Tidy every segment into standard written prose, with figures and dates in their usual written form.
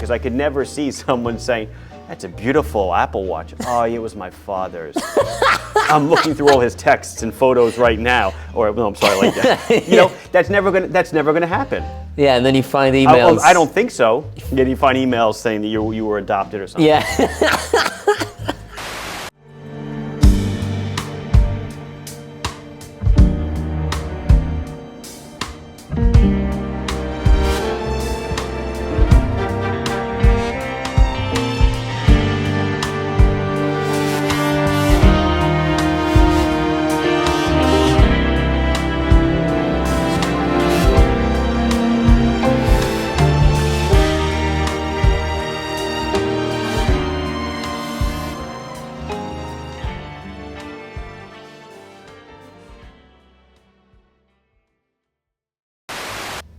because I could never see someone saying, "That's a beautiful Apple Watch." Oh, it was my father's. I'm looking through all his texts and photos right now. Or no, I'm sorry, like that. You know, that's never gonna happen. Yeah, and then you find emails. I don't think so. Then you find emails saying that you were adopted or something. Yeah.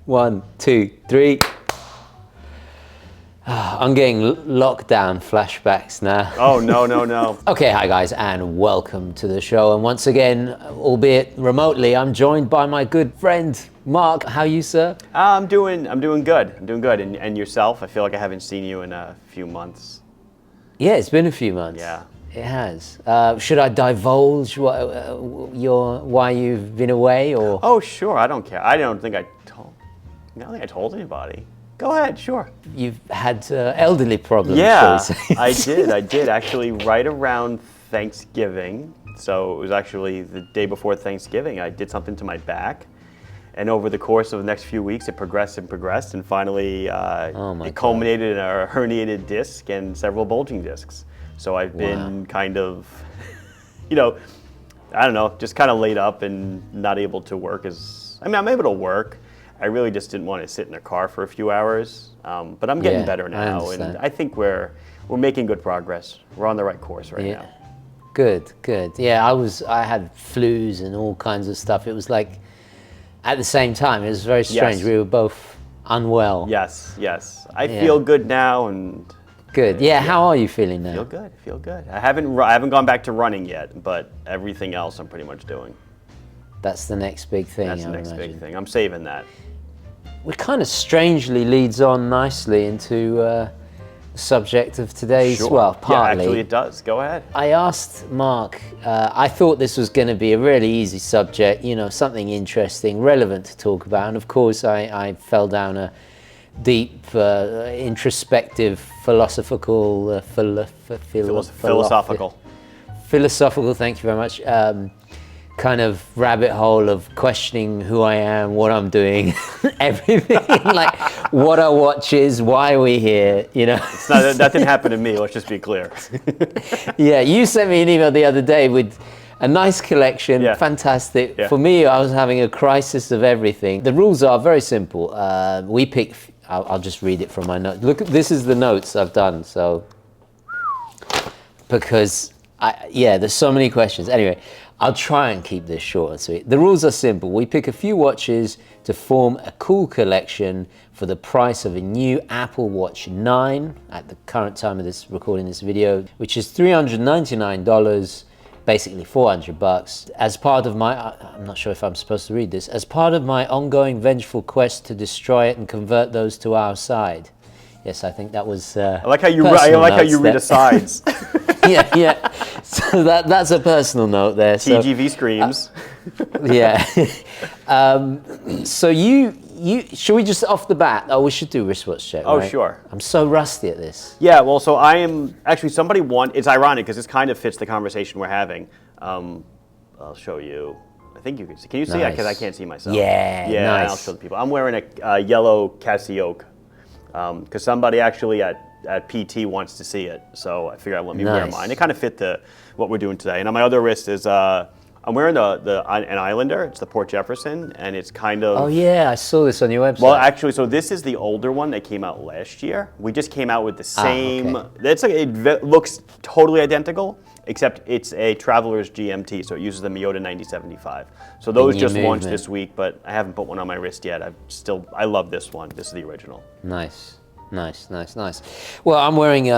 One, two, three. I'm getting lockdown flashbacks now. Oh, no, no, no. Okay, hi guys, and welcome to the show. And once again, albeit remotely, I'm joined by my good friend, Marc. How are you, sir? I'm doing good. I'm doing good. And yourself? I feel like I haven't seen you in a few months. Yeah, it's been a few months. Yeah. It has. Should I divulge why you've been away, or? Oh, sure. I don't care. I don't think I told anybody. Go ahead, sure. You've had elderly problems, yeah, shall we say. I did actually right around Thanksgiving. So it was actually the day before Thanksgiving. I did something to my back, and over the course of the next few weeks, it progressed and progressed, and finally it culminated in a herniated disc and several bulging discs. So I've been kind of, you know, I don't know, just kind of laid up and not able to work I'm able to work. I really just didn't want to sit in a car for a few hours, but I'm getting better now, and I think we're making good progress. We're on the right course right now. Good, good. Yeah, I had flus and all kinds of stuff. It was like at the same time. It was very strange. Yes. We were both unwell. Yes, yes. I feel good now, and good. Yeah. How are you feeling now? Feel good. I haven't gone back to running yet, but everything else I'm pretty much doing. That's the next big thing. That's the next big thing. I'm saving that. Which kind of strangely leads on nicely into the subject of today's, well, partly. Yeah, actually it does. Go ahead. I asked Marc, I thought this was going to be a really easy subject, you know, something interesting, relevant to talk about. And of course, I fell down a deep, introspective, philosophical, thank you very much, kind of rabbit hole of questioning who I am, what I'm doing, everything, like what are watches, why are we here, you know? That didn't happen to me, let's just be clear. Yeah, you sent me an email the other day with a nice collection, fantastic. Yeah. For me, I was having a crisis of everything. The rules are very simple. We pick, I'll just read it from my notes. Look, this is the notes I've done, so, because, there's so many questions. Anyway, I'll try and keep this short and sweet. The rules are simple. We pick a few watches to form a cool collection for the price of a new Apple Watch 9 at the current time of this recording this video, which is $399, basically $400. As part of my, I'm not sure if I'm supposed to read this, as part of my ongoing vengeful quest to destroy it and convert those to our side. Yes, I think that was. I like how you read asides. yeah. So that's a personal note there. So, TGV screams. Yeah. So you should we just off the bat? Oh, we should do wristwatch check. Oh, right? sure. I'm so rusty at this. Yeah. Well, so I am actually it's ironic because this kind of fits the conversation we're having. I'll show you. I think you can see. Can you see it? Because I can't see myself. Yeah. Yeah. Nice. I'll show the people. I'm wearing a yellow Casio. Because somebody actually at PT wants to see it, so I figured I'd let me wear mine. It kind of fit what we're doing today. And on my other wrist is I'm wearing an Islander. It's the Port Jefferson, and it's kind of. Oh yeah, I saw this on your website. Well, actually, so this is the older one that came out last year. We just came out with the same. Okay. It looks totally identical, except it's a Traveler's GMT, so it uses the Miyota 9075. So those just launched this week, but I haven't put one on my wrist yet. I love this one. This is the original. Nice. Well, I'm wearing,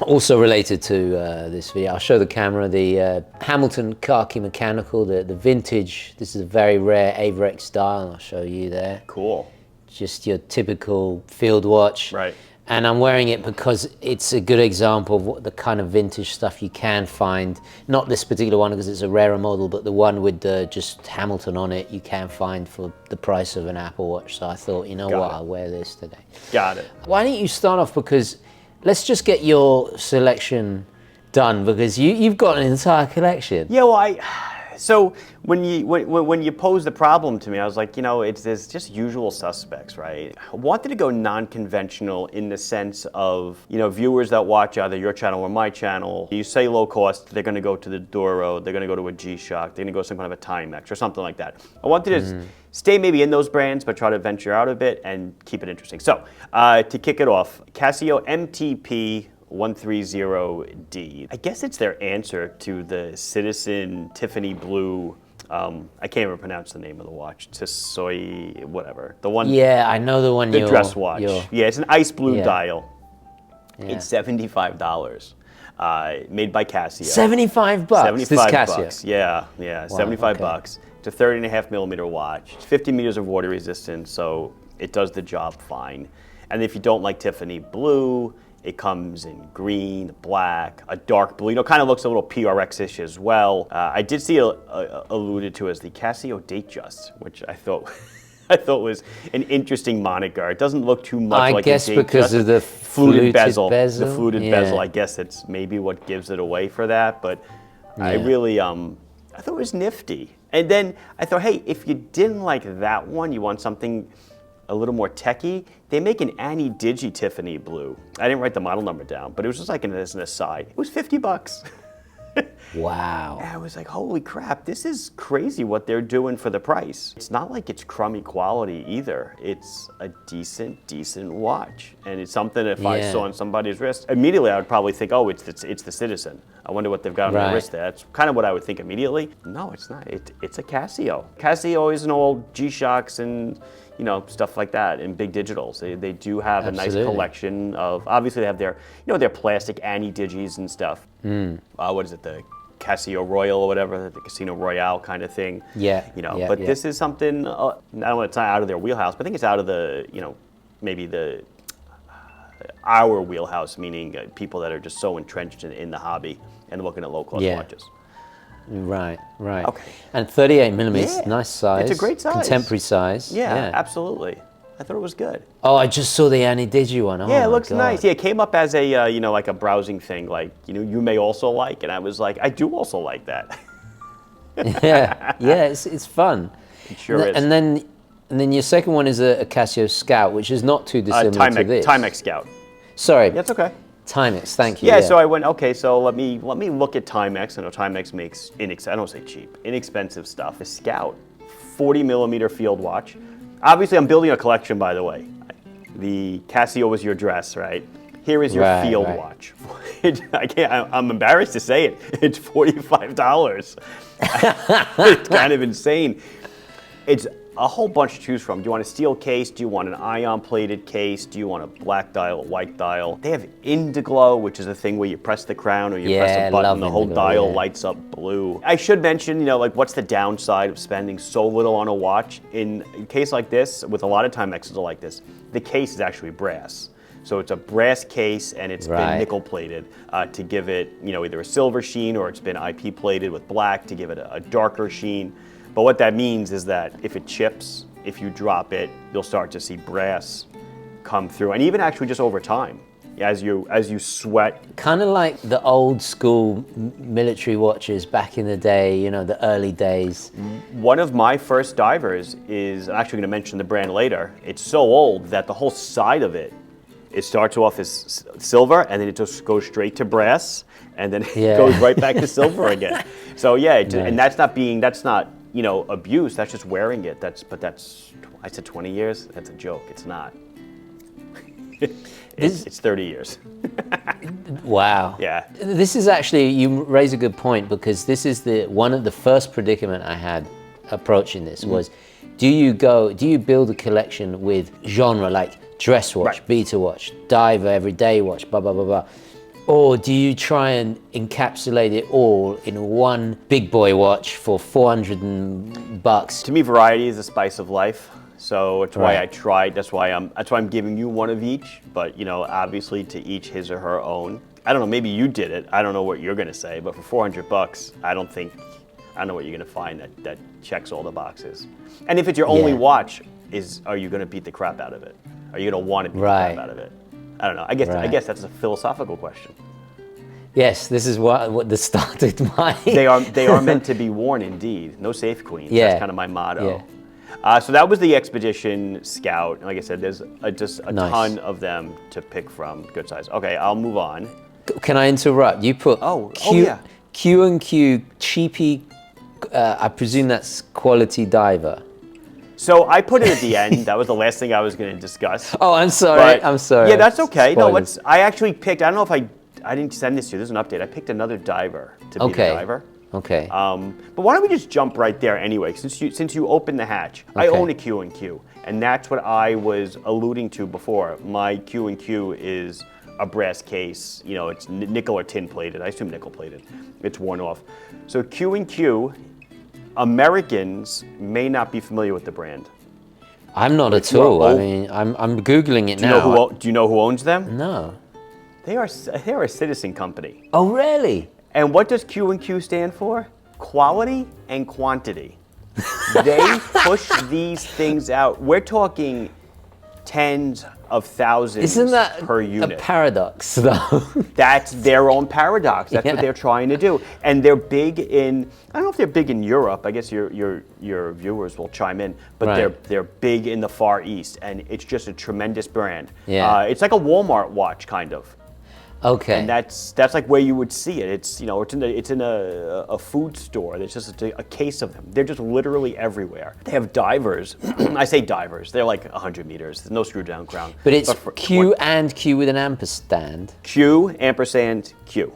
also related to this video, I'll show the camera, the Hamilton Khaki Mechanical, the vintage. This is a very rare Averex style, and I'll show you there. Cool. just your typical field watch. Right. And I'm wearing it because it's a good example of what the kind of vintage stuff you can find. Not this particular one because it's a rarer model, but the one with the just Hamilton on it, you can find for the price of an Apple Watch. So I thought, you know what, I'll wear this today. Got it. Why don't you start off, because let's just get your selection done, because you've got an entire collection. Yeah, well, so when you posed the problem to me, I was like, there's just usual suspects, right? I wanted to go non-conventional in the sense of, viewers that watch either your channel or my channel. You say low cost, they're going to go to the Duro, they're going to go to a G-Shock, they're going to go to some kind of a Timex or something like that. I wanted to stay maybe in those brands, but try to venture out a bit and keep it interesting. So to kick it off, Casio MTP 130D. I guess it's their answer to the Citizen Tiffany Blue. I can't even pronounce the name of the watch. Tissoy, whatever. The one. Yeah, I know the one. The dress watch. Yeah, it's an ice blue dial. Yeah. It's $75. Made by Casio. $75. $75. This Casio. Yeah, Wow, $75. It's a 30.5 millimeter watch. It's 50 meters of water resistance, so it does the job fine. And if you don't like Tiffany Blue, it comes in green, black, a dark blue. Kind of looks a little PRX-ish as well. I did see it alluded to as the Casio Datejust, which I thought was an interesting moniker. It doesn't look too much like a Datejust. I guess because of the fluted bezel. The fluted bezel, I guess it's maybe what gives it away for that. But I really, I thought it was nifty. And then I thought, hey, if you didn't like that one, you want something a little more techy, they make an Annie Digi Tiffany Blue. I didn't write the model number down, but it was just like as an aside. It was $50. Wow. And I was like, holy crap, this is crazy what they're doing for the price. It's not like it's crummy quality either. It's a decent watch. And it's something if I saw on somebody's wrist, immediately I would probably think, oh, it's the Citizen. I wonder what they've got on their wrist there. That's kind of what I would think immediately. No, it's not. It's a Casio. Casio is an old G-Shocks and stuff like that in big digitals. They do have a nice collection of, obviously they have their, their plastic Annie Digis and stuff. What is it, the Casio Royal or whatever, the Casino Royale kind of thing. But this is something, I don't want to tie out of their wheelhouse, but I think it's out of the, maybe our wheelhouse, meaning people that are just so entrenched in the hobby and looking at low-cost watches. Right. Okay. And 38 millimeters, nice size. It's a great size. Contemporary size. Yeah, absolutely. I thought it was good. Oh, I just saw the Annie Digi one. Oh, yeah, it looks nice. Yeah, it came up as a, like a browsing thing, like, you may also like, and I was like, I do also like that. It's fun. It sure is. And then your second one is a Casio Scout, which is not too dissimilar to this. Timex Scout. Sorry. That's okay. Timex, thank you. Yeah, so I went, okay, so let me look at Timex. I know Timex makes, I don't say cheap, inexpensive stuff. The Scout, 40 millimeter field watch. Obviously, I'm building a collection, by the way. The Casio was your dress, right? Here is your field watch. I'm embarrassed to say it. It's $45. It's kind of insane. It's a whole bunch to choose from. Do you want a steel case? Do you want an ion-plated case? Do you want a black dial, a white dial? They have Indiglow, which is a thing where you press the crown or you press a button, the whole dial lights up blue. I should mention, like what's the downside of spending so little on a watch? In a case like this, with a lot of Timexes are like this, the case is actually brass. So it's a brass case and it's been nickel plated to give it, either a silver sheen or it's been IP plated with black to give it a darker sheen. But what that means is that if it chips, if you drop it, you'll start to see brass come through. And even actually just over time, as you sweat. Kind of like the old school military watches back in the day, the early days. One of my first divers is, I'm actually going to mention the brand later. It's so old that the whole side of it starts off as silver and then it just goes straight to brass and then it goes right back to silver again. So and that's not abuse, that's just wearing it. I said 20 years, that's a joke, it's not. It's 30 years. Wow. Yeah. This is actually, you raise a good point, because this is one of the first predicament I had approaching this was, do you build a collection with genre, like dress watch, beta watch, diver, everyday watch, blah, blah, blah, blah. Or do you try and encapsulate it all in one big boy watch for $400 bucks? To me, variety is the spice of life. So it's why Right. I tried. That's why I'm giving you one of each. But obviously to each his or her own. I don't know. Maybe you did it. I don't know what you're gonna say. But for $400, I don't know what you're gonna find that checks all the boxes. And if it's your only Yeah. watch, are you gonna beat the crap out of it? Are you gonna want to beat the Right. crap out of it? I don't know. I guess Right. that's a philosophical question. Yes, this is what the started my. They are meant to be worn indeed. No safe queens. Yeah. That's kind of my motto. Yeah. So that was the Expedition Scout. And like I said, there's just a Nice. ton of them to pick from. Good size. Okay, I'll move on. Can I interrupt? You put yeah. Q&Q cheapy. I presume that's quality diver. So I put it at the end. That was the last thing I was going to discuss. Oh, I'm sorry. But- I'm sorry. Yeah, that's okay. No, Spoilers. I actually picked. I don't know if I didn't send this to you. There's an update. I picked another diver to be Okay. the diver. Okay. But why don't we just jump right there anyway? Since you opened the hatch, I Okay. own a Q&Q, and that's what I was alluding to before. My Q&Q is a brass case. It's nickel or tin plated. I assume nickel plated. It's worn off. So Q&Q, Americans may not be familiar with the brand. I'm not at you are all. I old- mean, I'm googling it Do you now. know do you know who owns them? No. They're a citizen company. Oh, really? And what does Q&Q stand for? Quality and quantity. They push these things out. We're talking tens of thousands Isn't that per a unit. paradox, though? That's their own paradox. That's Yeah. what they're trying to do. And they're big in, I don't know if they're big in Europe. I guess your viewers will chime in. But Right. they're big in the Far East. And it's just a tremendous brand. Yeah. It's like a Walmart watch, kind of. Okay. And that's like where you would see it. It's it's in a food store. There's just a case of them. They're just literally everywhere. They have divers. I say divers. They're like 100 meters. There's no screw down crown. but it's for- Q and Q with an ampersand. Q ampersand Q.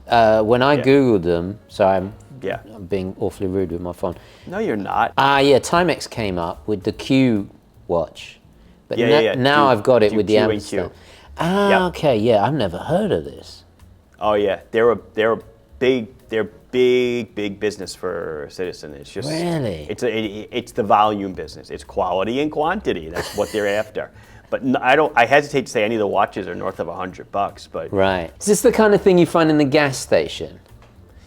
When I Yeah. Googled them, so I'm Yeah. being awfully rude with my phone. No, you're not. Yeah, Timex came up with the Q watch. But Yeah. now Q- I've got it Q- with the Q and ampersand. Q. Ah, Yep. okay, yeah, I've never heard of this. Oh yeah, they're big business for Citizen. It's just Really? it's the volume business. It's quality and quantity. That's what they're after. But I hesitate to say any of the watches are north of $100. But Right. Is this the kind of thing you find in the gas station?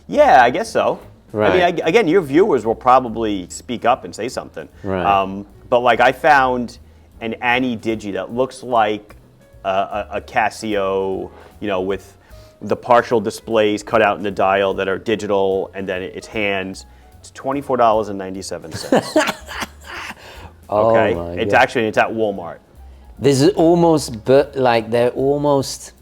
yeah, I guess so. Right. I mean, again, your viewers will probably speak up and say something. Right. But like I found an Annie Digi that looks like a Casio, with the partial displays cut out in the dial that are digital, and then it's hands. It's $24.97. Oh Okay, my it's God. it's at Walmart. There's almost, but like they're almost.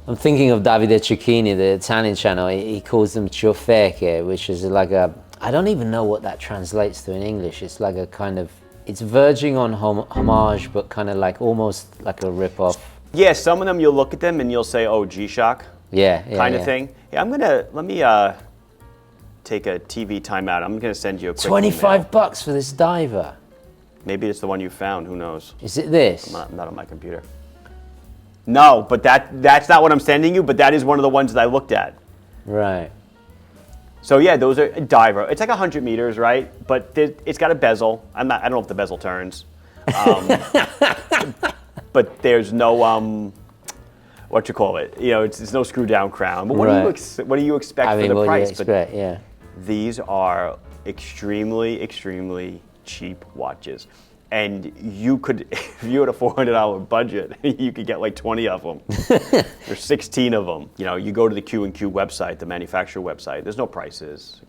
I'm thinking of Davide Cecchini, the Italian channel. He calls them ciofeche, which is like I don't even know what that translates to in English. It's like a kind of, it's verging on homage, but kind of like almost like a rip-off. Yeah, some of them you'll look at them and you'll say, "Oh, G-Shock," Yeah, kind of yeah. thing. Yeah, let me take a TV timeout. I'm gonna send you a quick 25 email. bucks for this diver. Maybe it's the one you found. Who knows? Is it this? Not on my computer. No, but that's not what I'm sending you. But that is one of the ones that I looked at. Right. So yeah, those are a diver. It's like 100 meters, right? But it's got a bezel. I don't know if the bezel turns. But there's no what you call it? It's no screw down crown. But what do you expect for the what price? do you expect? Yeah. These are extremely cheap watches. And you could, if you had a $400 budget, you could get like 20 of them. There's 16 of them. You go to the Q&Q website, the manufacturer website. There's no prices.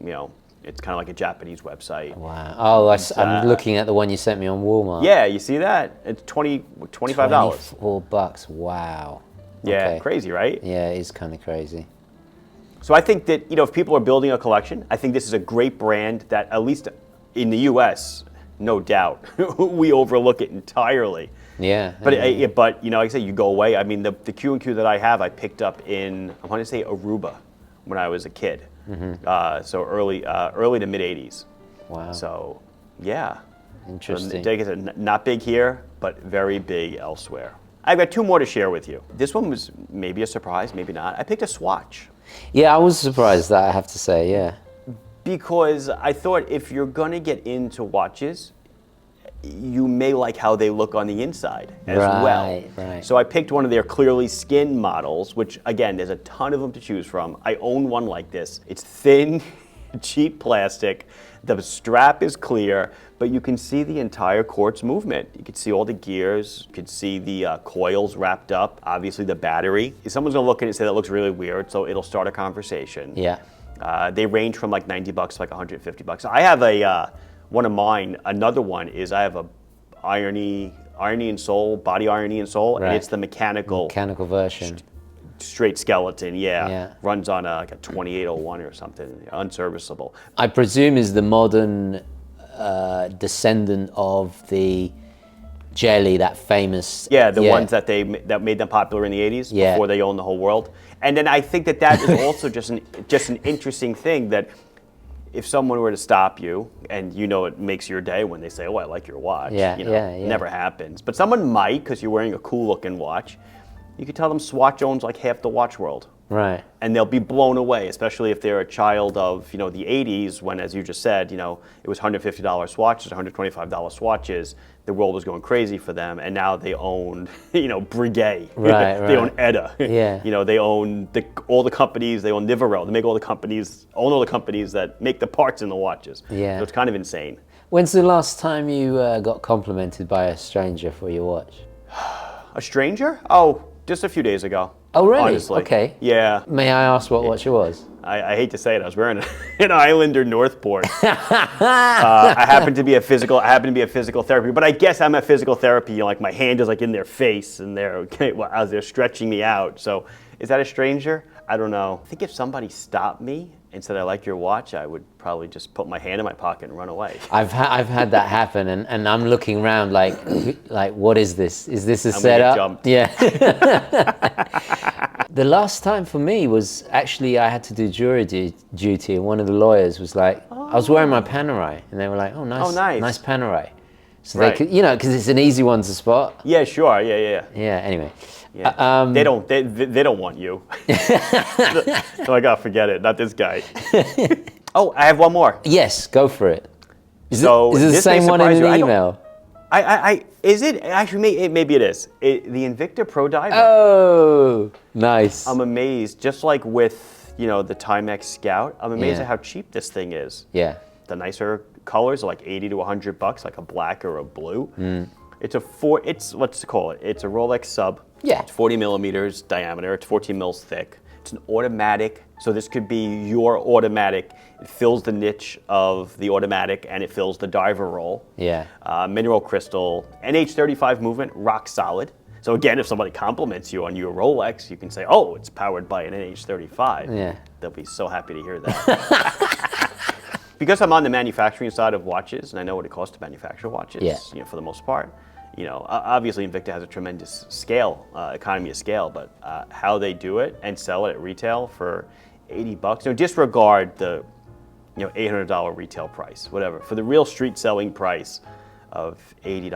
It's kind of like a Japanese website. Wow. Oh, I'm looking at the one you sent me on Walmart. Yeah, you see that? It's $25. 24 bucks. Wow. Yeah, Okay. crazy, right? Yeah, it is kind of crazy. So I think that, if people are building a collection, I think this is a great brand that, at least in the U.S., no doubt, we overlook it entirely. Yeah. But yeah. like I say, you go away. I mean, the Q&Q that I have, I picked up in, I want to say Aruba, when I was a kid. So early to mid '80s. Wow. So yeah. Interesting. Like I said, not big here, but very big elsewhere. I've got two more to share with you. This one was maybe a surprise, maybe not. I picked a Swatch. Yeah, I was surprised that, I have to say, yeah. Because I thought if you're going to get into watches, you may like how they look on the inside as well. Right. So I picked one of their clearly skinned models, which again, there's a ton of them to choose from. I own one like this. It's thin, cheap plastic. The strap is clear, but you can see the entire quartz movement. You can see all the gears. You can see the coils wrapped up. Obviously, the battery. If someone's gonna look at it and say that looks really weird, so it'll start a conversation. Yeah. They range from like $90 to like $150. I have a one of mine. Another one is I have a irony and sole, body irony and sole, and it's the mechanical version. Straight skeleton, yeah. Runs on like a 2801 or something, unserviceable. I presume is the modern descendant of the jelly, that famous. Yeah, the ones that made them popular in the 80s before they owned the whole world. And then I think that is also just an interesting thing that if someone were to stop you, and you know it makes your day when they say, "Oh, I like your watch," never happens. But someone might because you're wearing a cool-looking watch. You could tell them Swatch owns like half the watch world. Right. And they'll be blown away, especially if they're a child of, the 80s when, as you just said, it was $150 swatches, $125 swatches. The world was going crazy for them, and now they own, Breguet. Right, They own Etta. Yeah. They own all the companies. They own Nivarel. They make all the companies that make the parts in the watches. Yeah. So it's kind of insane. When's the last time you got complimented by a stranger for your watch? A stranger? Oh, just a few days ago. Oh, really? Honestly. Okay. Yeah. May I ask what watch it was? I hate to say it. I was wearing an Islander Northport. I happen to be a physical therapy, but I guess I'm at physical therapy. Like my hand is like in their face, and as they're stretching me out. So, is that a stranger? I don't know. I think if somebody stopped me and said, "I like your watch," I would probably just put my hand in my pocket and run away. I've had that happen, and I'm looking around like what is this? Is this a setup? Jumped. Yeah. The last time for me was actually I had to do jury duty, and one of the lawyers was like, I was wearing my Panerai, and they were like, "Oh, nice Panerai." So they could, because it's an easy one to spot. Yeah, sure. Yeah. Yeah. Anyway. Yeah. They don't want you. So I gotta forget it. Not this guy. Oh, I have one more. Yes, go for it. Is it the this same may one in surprise the you. email? Is it actually? Maybe it is. The Invicta Pro Diver. Oh, nice. I'm amazed. Just like with the Timex Scout, I'm amazed at how cheap this thing is. Yeah. The nicer colors are like $80 to $100, like a black or a blue. It's let's call it. It's a Rolex sub. Yeah. It's 40 millimeters diameter. It's 14 mils thick. It's an automatic, so this could be your automatic. It fills the niche of the automatic, and it fills the diver role. Yeah. Mineral crystal, NH35 movement, rock solid. So again, if somebody compliments you on your Rolex, you can say, "Oh, it's powered by an NH35." Yeah. They'll be so happy to hear that. Because I'm on the manufacturing side of watches, and I know what it costs to manufacture watches, for the most part. Obviously Invicta has a tremendous economy of scale, but how they do it and sell it at retail for $80, disregard the, $800 retail price, whatever. For the real street selling price of $80,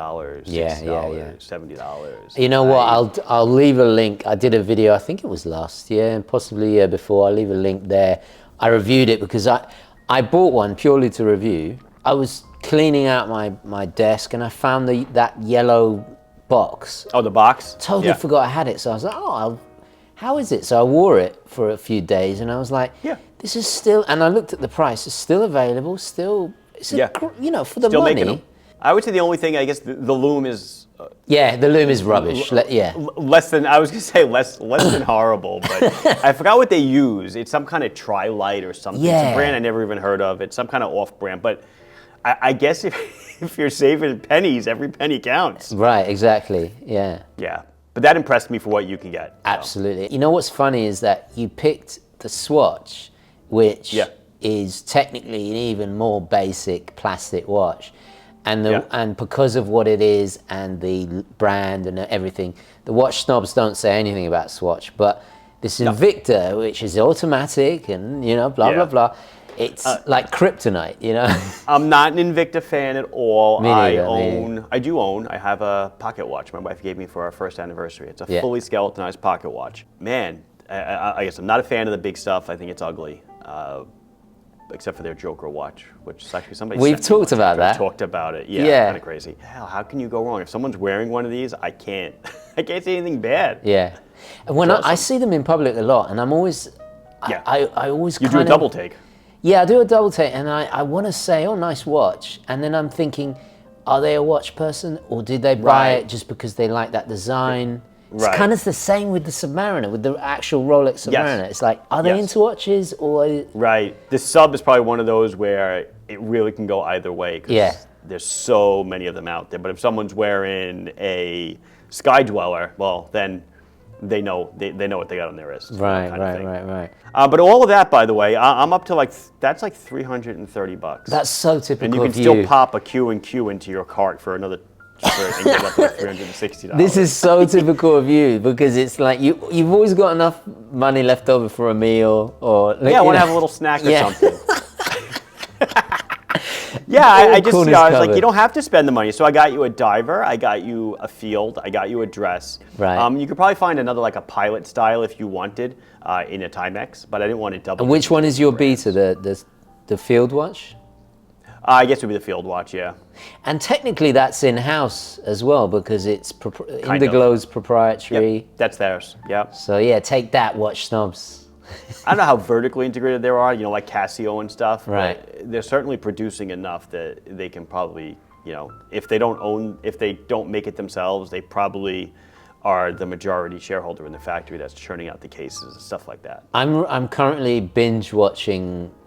$60, $70. You know what? I'll leave a link. I did a video. I think it was last year and possibly the year before. I'll leave a link there. I reviewed it because I bought one purely to review. I was cleaning out my desk and I found that yellow box. Oh, the box? Totally forgot I had it. So I was like, how is it? So I wore it for a few days and I was like, this is still, and I looked at the price, it's still available, for the still money. Making them. I would say the only thing, I guess, the loom is... the loom is rubbish. Less than, I was going to say less than horrible, but I forgot what they use. It's some kind of tri-light or something. Yeah. It's a brand I never even heard of. It's some kind of off-brand, but I guess if you're saving pennies, every penny counts. Right, exactly, yeah. Yeah, but that impressed me for what you can get. So. Absolutely. You know what's funny is that you picked the Swatch, which is technically an even more basic plastic watch. And because of what it is and the brand and everything, the watch snobs don't say anything about Swatch. But this Invicta, which is automatic and blah blah, it's like kryptonite. I'm not an Invicta fan at all. Me neither, I have a pocket watch my wife gave me for our first anniversary. It's a fully skeletonized pocket watch. Man, I guess I'm not a fan of the big stuff. I think it's ugly. except for their Joker watch, which is actually somebody. We've sent me talked one. about We've that. Talked about it. Yeah, Yeah. kind of crazy. Hell, how can you go wrong? If someone's wearing one of these, I can't. I can't say anything bad. Yeah. And when I awesome. see them in public a lot, and I'm always, Yeah. I always You kind do a double take. Yeah, I do a double take, and I want to say, oh, nice watch. And then I'm thinking, are they a watch person, or did they buy Right. it just because they like that design? It's Right. kind of the same with the Submariner, with the actual Rolex Submariner. It's like, are they Yes. into watches, or... Right. The sub is probably one of those where it really can go either way. 'Cause Yeah. there's so many of them out there. But if someone's wearing a Sky Dweller, well, then they know they know what they got on their wrist. Right, kind of right, thing. right. But all of that, by the way, I'm up to that's like $330. That's so typical and you can of still you. pop a Q&Q into your cart for another shirt and get up to like $360. This is so typical of you, because it's like you've always got enough money left over for a meal, or... yeah, I want to have a little snack or Yeah. something. Yeah, I just, corners I was like, covered. you don't have to spend the money. So I got you a diver, I got you a field, I got you a dress. Right. You could probably find another, like a pilot style if you wanted, in a Timex, but I didn't want to double. And which one is your beta, the field watch? I guess it would be the field watch, yeah. And technically that's in-house as well, because it's Kind of. Indiglow's proprietary. Yep, that's theirs, yeah. So yeah, take that, watch snobs. I don't know how vertically integrated they are, like Casio and stuff. Right. But they're certainly producing enough that they can probably, if they don't make it themselves, they probably are the majority shareholder in the factory that's churning out the cases and stuff like that. I'm currently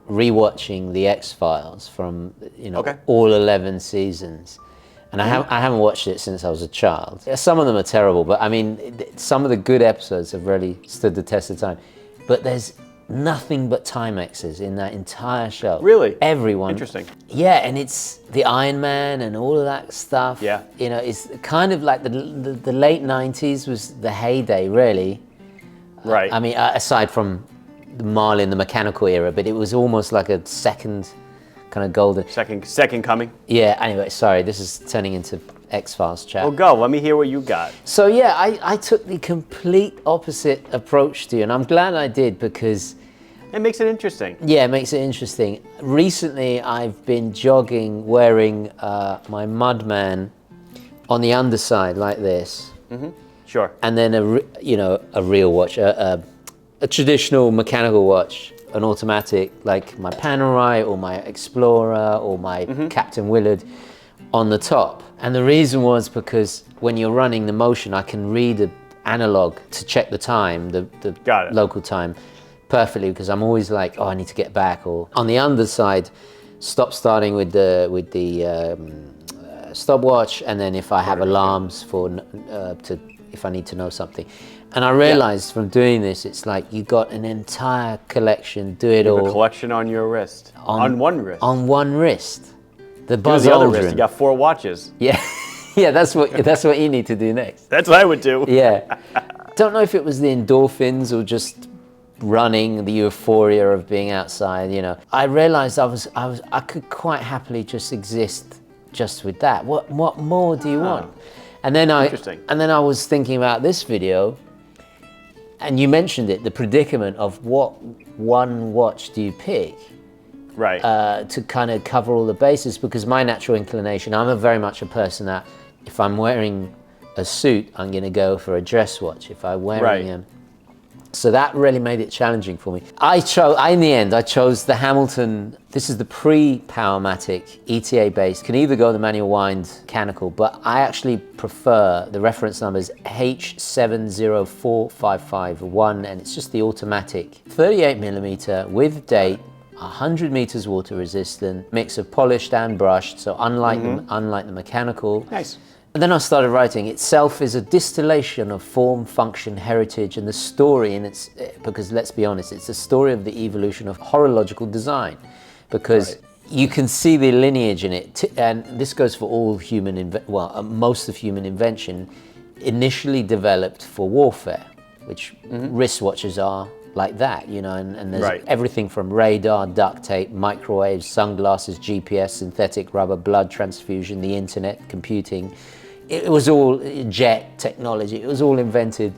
rewatching the X-Files from Okay. all 11 seasons. And I haven't watched it since I was a child. Yeah, some of them are terrible, but I mean, some of the good episodes have really stood the test of time. But there's nothing but Timexes in that entire show. Really? Everyone. Interesting. Yeah, and it's the Iron Man and all of that stuff. Yeah. It's kind of like the late 90s was the heyday, really. Right. I mean, aside from the Marlin, the mechanical era, but it was almost like a second kind of golden. Second coming. Yeah, anyway, sorry, this is turning into X-Files chat. Well, go. Let me hear what you got. So yeah, I took the complete opposite approach to you, and I'm glad I did, because It makes it interesting. yeah, it makes it interesting. Recently, I've been jogging wearing my Mudman on the underside like this, Sure. and then a real watch, a traditional mechanical watch, an automatic like my Panerai or my Explorer or my Captain Willard on the top. And the reason was because when you're running the motion, I can read the analog to check the time, the Got it. local time perfectly, because I'm always like, oh, I need to get back. Or on the underside, stop starting with the stopwatch, and then if I have alarms if I need to know something. And I realized from doing this, it's like you got an entire collection, do it You have all a collection on your wrist. On one wrist. on one wrist. The Here's Buzz the other wrist. Aldrin. You got 4 watches. Yeah, yeah, that's what you need to do next. That's what I would do. Yeah, don't know if it was the endorphins or just running, the euphoria of being outside. I realized I could quite happily just exist just with that. What more do you want? And then Interesting. I was thinking about this video, and you mentioned it, the predicament of what one watch do you pick Right. to kind of cover all the bases, because my natural inclination, I'm very much a person that if I'm wearing a suit, I'm going to go for a dress watch. If I'm wearing Right. So that really made it challenging for me. In the end, I chose the Hamilton. This is the pre-Powermatic ETA base. Can either go the manual wind mechanical, but I actually prefer the reference numbers H704551, and it's just the automatic 38mm with date, 100 meters water resistant, mix of polished and brushed. So unlike the mechanical. Nice. And then I started writing. Itself is a distillation of form, function, heritage, and the story in its, because let's be honest, it's a story of the evolution of horological design, because you can see the lineage in it. And this goes for all most of human invention, initially developed for warfare, which wristwatches are like that, and there's everything from radar, duct tape, microwaves, sunglasses, GPS, synthetic rubber, blood transfusion, the internet, computing. It was all jet technology. It was all invented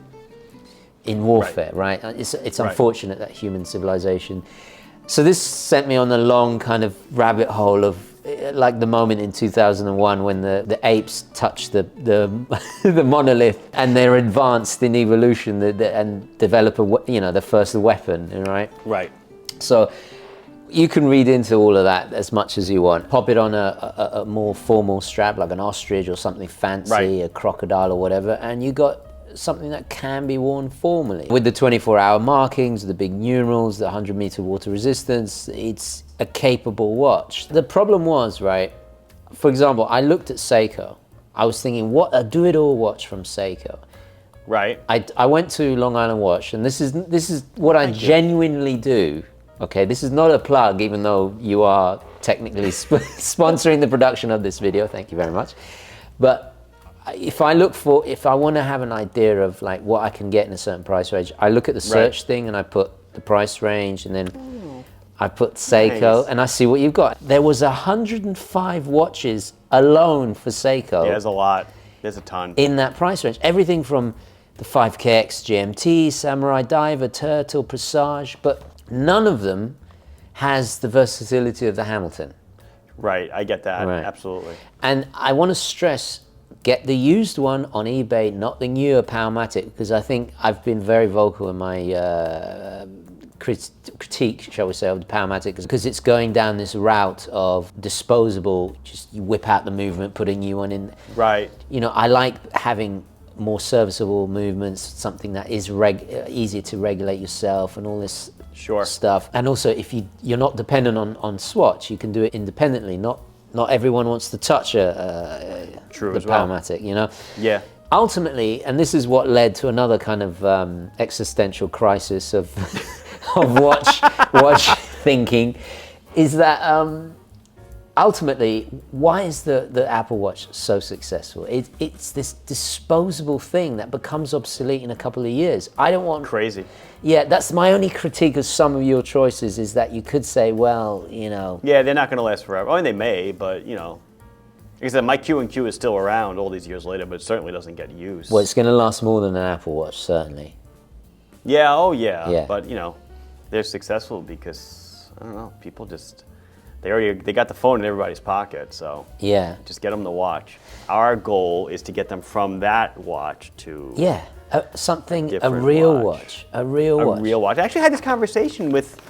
in warfare, right? It's unfortunate that human civilization So this sent me on a long kind of rabbit hole of like the moment in 2001 when the apes touched the the monolith and they're advanced in evolution and develop the first weapon, right? Right. So you can read into all of that as much as you want. Pop it on a more formal strap like an ostrich or something fancy, right. a crocodile or whatever, and you got something that can be worn formally. With the 24-hour markings, the big numerals, the 100-meter water resistance, it's a capable watch. The problem was, right, for example, I looked at Seiko. I was thinking, what a do-it-all watch from Seiko. Right. I went to Long Island Watch, and this is what I genuinely do. Okay, this is not a plug, even though you are technically sponsoring the production of this video. Thank you very much. But if I want to have an idea of like what I can get in a certain price range, I look at the search thing and I put the price range, and then I put Seiko, and I see what you've got. There was 105 watches alone for Seiko. Yeah, there's a lot. There's a ton. In that price range. Everything from the 5KX GMT, Samurai Diver, Turtle, Presage, but none of them has the versatility of the Hamilton. Right, I get that, Right. absolutely. And I want to stress, get the used one on eBay, not the newer Powermatic, because I think I've been very vocal in my critique, shall we say, of the Powermatic, because it's going down this route of disposable, just you whip out the movement, put a new one in. Right. You know, I like having more serviceable movements, something that is easier to regulate yourself and all this stuff. And also, if you're not dependent on Swatch, you can do it independently. Not everyone wants to touch the Powermatic, you know? Yeah. Ultimately, and this is what led to another kind of existential crisis of of watch thinking, is that ultimately, why is the Apple Watch so successful? It's this disposable thing that becomes obsolete in a couple of years. I don't want... Crazy. Yeah, that's my only critique of some of your choices, is that you could say, well, you know... Yeah, they're not going to last forever. I mean, they may, but, you know... Like I said, my Q&Q is still around all these years later, but it certainly doesn't get used. Well, it's going to last more than an Apple Watch, certainly. Yeah, oh yeah. Yeah. But, you know, they're successful because, I don't know, people just... They got the phone in everybody's pocket, so yeah, just get them the watch. Our goal is to get them from that watch to a real watch. A real watch. I actually had this conversation with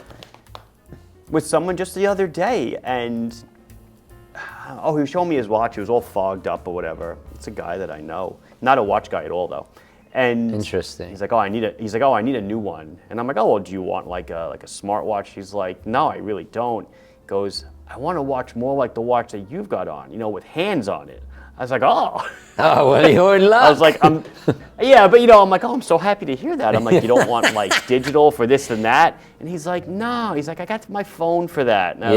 someone just the other day, and he was showing me his watch. It was all fogged up or whatever. It's a guy that I know, not a watch guy at all though. And interesting. He's like, I need a new one. And I'm like, oh, well, do you want like a smartwatch? He's like, no, I really don't. Goes, I want to watch more like the watch that you've got on, you know, with hands on it. I was like, oh. Oh, well, you're in luck. I was like, yeah, but you know, I'm like, oh, I'm so happy to hear that. I'm like, you don't want like digital for this and that? And he's like, no. He's like, I got my phone for that. And I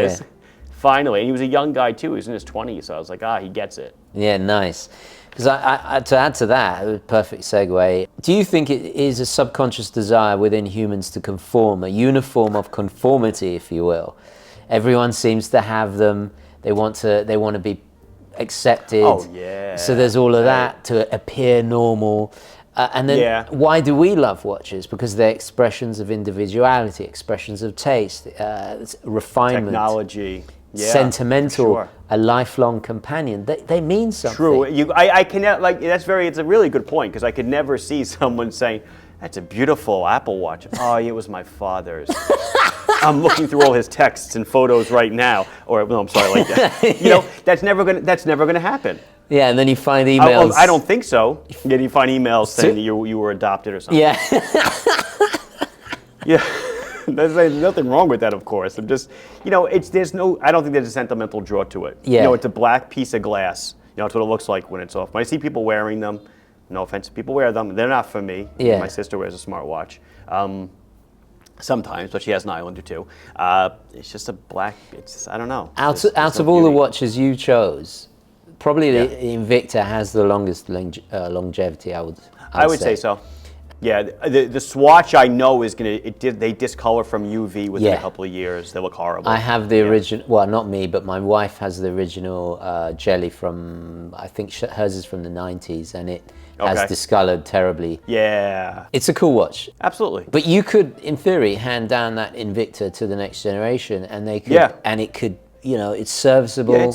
was like, finally. And he was a young guy too. He was in his 20s. So I was like, he gets it. Yeah, nice. Because to add to that, a perfect segue, do you think it is a subconscious desire within humans to conform, a uniform of conformity, if you will? Everyone seems to have them. They want to be accepted. Oh yeah. So there's all of that to appear normal. And then why do we love watches? Because they're expressions of individuality, expressions of taste, refinement, technology, sentimental, a lifelong companion. They mean something. True. I can like it's a really good point, because I could never see someone saying, that's a beautiful Apple Watch. Oh, it was my father's. I'm looking through all his texts and photos right now. Or no, I'm sorry, like that. You know, that's never gonna happen. Yeah, and then you find emails. I don't think so. Yeah, you find emails saying that you were adopted or something. Yeah. Yeah. There's nothing wrong with that, of course. I'm just, you know, I don't think there's a sentimental draw to it. Yeah. You know, it's a black piece of glass. You know, it's what it looks like when it's off. When I see people wearing them, no offense, people wear them. They're not for me. Yeah. My sister wears a smartwatch. Sometimes, but she has an Island or two. It's just a black, I don't know. Out of all the watches you chose, probably the Invicta has the longest longevity, I would say so. Yeah, the Swatch I know is gonna. They discolor from UV within Yeah. a couple of years. They look horrible. I have the original. Well, not me, but my wife has the original jelly from. I think hers is from the '90s, and it has discolored terribly. Yeah, It's a cool watch. absolutely. But you could, in theory, hand down that Invicta to the next generation, and they could. Yeah. And it could. It's serviceable. Yeah,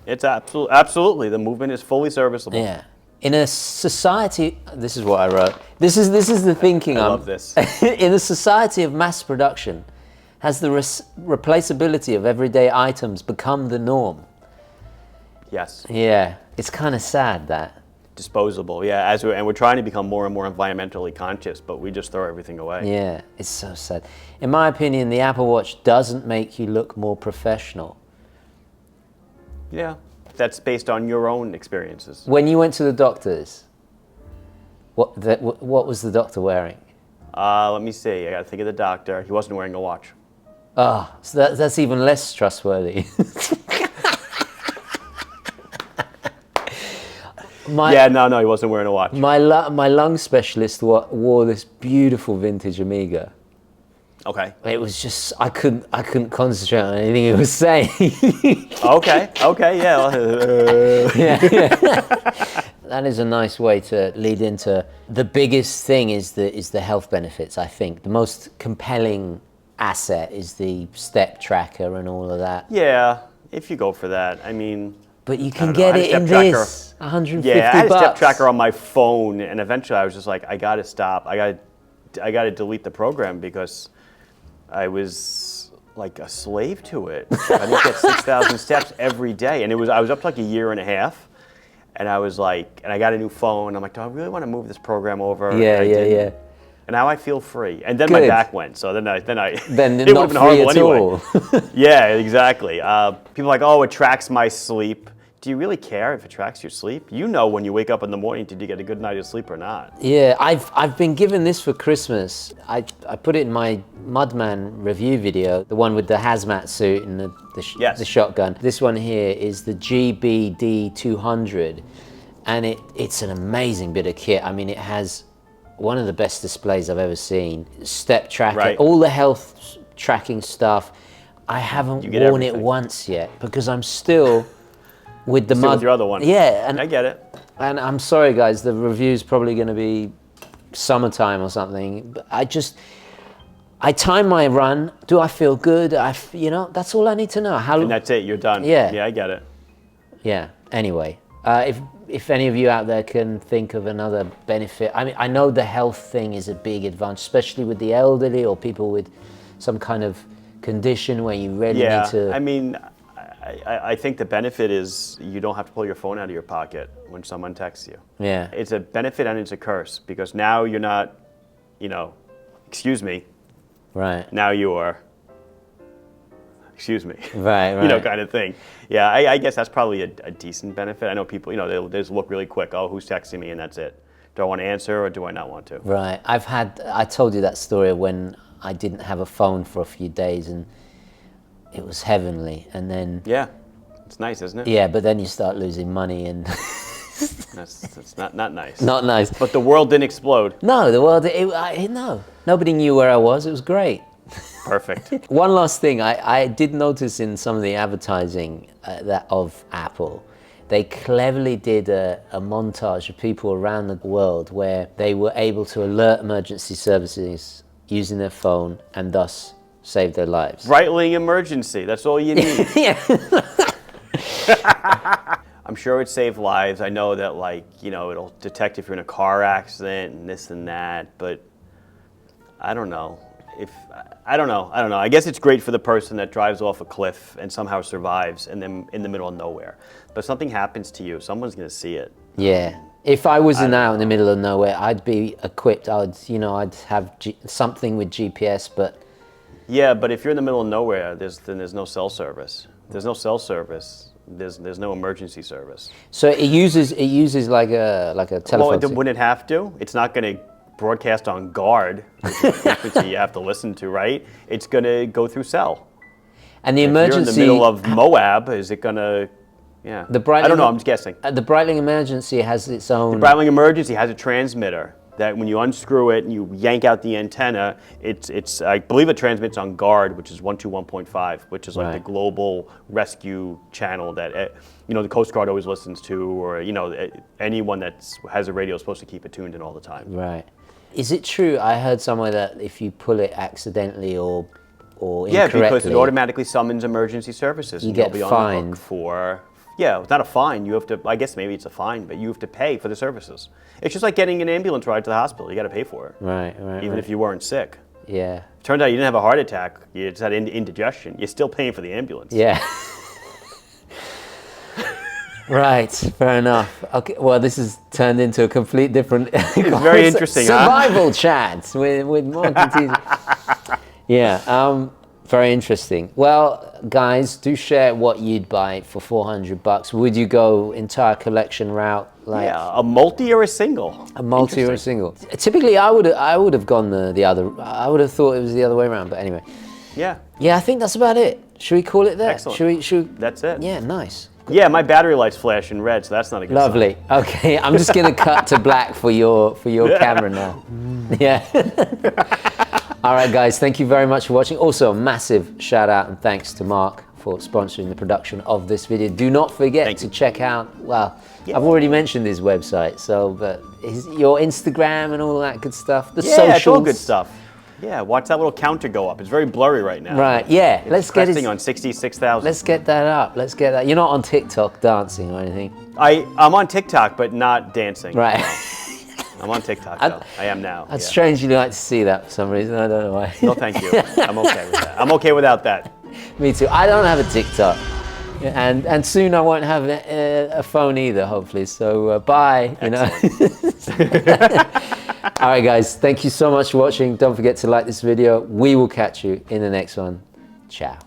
it's absolutely. The movement is fully serviceable. Yeah. In a society, this is what I wrote. This is the thinking. I love this. In a society of mass production, has the replaceability of everyday items become the norm? Yes. Yeah, it's kind of sad that. Disposable. Yeah, and we're trying to become more and more environmentally conscious, but we just throw everything away. Yeah, it's so sad. In my opinion, the Apple Watch doesn't make you look more professional. Yeah, that's based on your own experiences. When you went to the doctor's, what was the doctor wearing? Let me see. I got to think of the doctor. He wasn't wearing a watch. Oh, so that's even less trustworthy. No, he wasn't wearing a watch. My lung specialist wore this beautiful vintage Amiga. Okay. It was just I couldn't concentrate on anything he was saying. Okay, yeah. That is a nice way to lead into the biggest thing is the health benefits. I think the most compelling asset is the step tracker and all of that. Yeah, if you go for that. I mean, but you can get it in this 150 Yeah, I had a bucks. step tracker on my phone, and eventually I was just like, I gotta stop. I gotta delete the program because I was like a slave to it. I didn't get 6,000 steps every day, and I was up to like a year and a half, and I was like, and I got a new phone. I'm like, do I really want to move this program over? Yeah. And now I feel free. And then Good. my back went, so then it Then would have not been free horrible at anyway. all. Yeah, exactly. People are like, oh, it tracks my sleep. Do you really care if it tracks your sleep? You know when you wake up in the morning, did you get a good night of sleep or not? Yeah, I've been given this for Christmas. I put it in my Mudman review video, the one with the hazmat suit and the shotgun. This one here is the GBD 200, and it's an amazing bit of kit. I mean, it has one of the best displays I've ever seen. Step tracker, all the health tracking stuff. I haven't worn it once yet because I'm still with the with your other one. Yeah, and I get it. And I'm sorry, guys, the review's probably going to be summertime or something. But I time my run. Do I feel good? That's all I need to know. And that's it. You're done. Yeah. Yeah, I get it. Yeah. Anyway, if any of you out there can think of another benefit, I mean, I know the health thing is a big advantage, especially with the elderly or people with some kind of condition where you really need to. I mean, I think the benefit is you don't have to pull your phone out of your pocket when someone texts you. Yeah. It's a benefit and it's a curse because now you're not, excuse me. Right. Now you are, excuse me. Right. Kind of thing. Yeah, I guess that's probably a decent benefit. I know people, they'll just look really quick. Oh, who's texting me? And that's it. Do I want to answer or do I not want to? Right. I told you that story when I didn't have a phone for a few days and it was heavenly, and then it's nice, isn't it? Yeah, but then you start losing money, and that's not nice. Not nice. But the world didn't explode. No, the world. No, nobody knew where I was. It was great. Perfect. One last thing, I did notice in some of the advertising of Apple, they cleverly did a montage of people around the world where they were able to alert emergency services using their phone and thus save their lives. Breitling emergency, that's all you need. Yeah. I'm sure it saved lives. I know that it'll detect if you're in a car accident and this and that, but I don't know. I don't know. I guess it's great for the person that drives off a cliff and somehow survives and then in the middle of nowhere. But something happens to you, someone's gonna see it. Yeah. If I was out in the middle of nowhere, I'd be equipped. I'd have something with GPS, but. Yeah, but if you're in the middle of nowhere, then there's no cell service. There's no cell service. There's no emergency service. So it uses like a telephone. Well, wouldn't it have to? It's not going to broadcast on guard, which is the frequency you have to listen to, right? It's going to go through cell. And the if emergency. you're in the middle of Moab, is it going to? Yeah. The Breitling, I don't know. I'm just guessing. The Breitling emergency has its own. The Breitling emergency has a transmitter. that when you unscrew it and you yank out the antenna, it's I believe it transmits on Guard, which is 121.5, which is like the global rescue channel that the Coast Guard always listens to, or anyone that has a radio is supposed to keep it tuned in all the time. Right. Is it true? I heard somewhere that if you pull it accidentally or incorrectly, yeah, because it automatically summons emergency services. You and get you'll be on fined. the hook for. Yeah, it's not a fine. You have to. I guess maybe it's a fine, but you have to pay for the services. It's just like getting an ambulance ride to the hospital. You got to pay for it. Right. Even if you weren't sick. Yeah. Turns out you didn't have a heart attack. You just had indigestion. You're still paying for the ambulance. Yeah. Right. Fair enough. Okay. Well, this has turned into a complete different. It's very interesting. Survival chats with Marc and TJ. Yeah. Very interesting. Well, guys, do share what you'd buy for $400. Would you go entire collection route? A multi or a single? A multi or a single? Typically, I would have gone the other. I would have thought it was the other way around. But anyway. Yeah. Yeah, I think that's about it. Should we call it there? Excellent. Should we? That's it. Yeah, nice. Yeah, my battery light's flashing red, so that's not a good Lovely. sign. Okay, I'm just gonna cut to black for your camera now. Yeah. All right, guys, thank you very much for watching. Also, a massive shout out and thanks to Marc for sponsoring the production of this video. Do not forget to check out, I've already mentioned his website, but your Instagram and all that good stuff. The socials. Yeah, it's all good stuff. Yeah, watch that little counter go up. It's very blurry right now. Right, yeah. It's resting on 66,000. Let's get that up. Let's get that. You're not on TikTok dancing or anything? I'm on TikTok, but not dancing. Right. No. I'm on TikTok, though. I am now. I'd strangely like to see that for some reason. I don't know why. No, thank you. I'm okay with that. I'm okay without that. Me too. I don't have a TikTok. And soon I won't have a phone either, hopefully. So bye, All right, guys. Thank you so much for watching. Don't forget to like this video. We will catch you in the next one. Ciao.